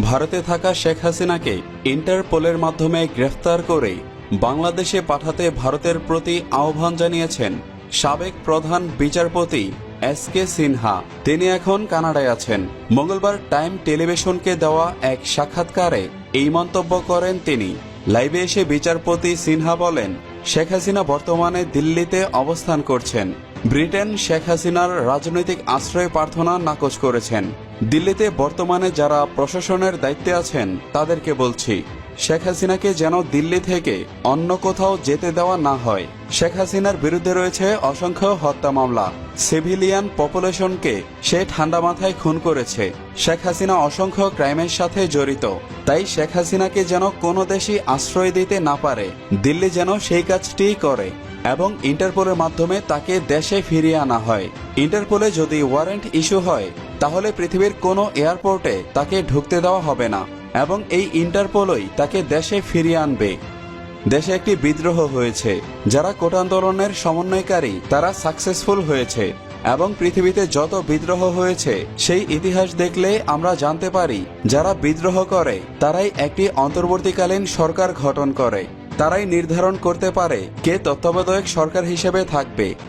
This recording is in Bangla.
ভারতে থাকা শেখ হাসিনাকে ইন্টারপোলের মাধ্যমে গ্রেফতার করে বাংলাদেশে পাঠাতে ভারতের প্রতি আহ্বান জানিয়েছেন সাবেক প্রধান বিচারপতি এস.কে. সিনহা। তিনি এখন কানাডায় আছেন। মঙ্গলবার টাইম টেলিভিশনকে দেওয়া এক সাক্ষাৎকারে এই মন্তব্য করেন তিনি। লাইভে এসে বিচারপতি সিনহা বলেন, শেখ হাসিনা বর্তমানে দিল্লিতে অবস্থান করছেন। ব্রিটেন শেখ হাসিনার রাজনৈতিক আশ্রয় প্রার্থনা নাকচ করেছেন। দিল্লিতে বর্তমানে যারা প্রশাসনের দায়িত্বে আছেন তাদেরকে বলছি, শেখ হাসিনাকে যেন দিল্লি থেকে অন্য কোথাও যেতে দেওয়া না হয়। শেখ হাসিনার বিরুদ্ধে রয়েছে অসংখ্য হত্যা মামলা। সিভিলিয়ান পপুলেশনকে সে ঠান্ডা মাথায় খুন করেছে। শেখ হাসিনা অসংখ্য ক্রাইমের সাথে জড়িত। তাই শেখ হাসিনাকে যেন কোনো দেশই আশ্রয় দিতে না পারে। দিল্লি যেন সেই কাজটিই করে এবং ইন্টারপোলের মাধ্যমে তাকে দেশে ফিরিয়ে আনা হয়। ইন্টারপোলে যদি ওয়ারেন্ট ইস্যু হয় তাহলে পৃথিবীর কোনো এয়ারপোর্টে তাকে ঢুকতে দেওয়া হবে না এবং এই ইন্টারপোলই তাকে দেশে ফিরিয়ে আনবে। দেশে একটি বিদ্রোহ হয়েছে। যারা কোটা আন্দোলনের সমন্বয়কারী তারা সাকসেসফুল হয়েছে এবং পৃথিবীতে যত বিদ্রোহ হয়েছে সেই ইতিহাস দেখলে আমরা জানতে পারি যারা বিদ্রোহ করে তারাই একটি অন্তর্বর্তীকালীন সরকার গঠন করে। তারাই নির্ধারণ করতে পারে কে তত্ত্বাবধায়ক সরকার হিসেবে থাকবে।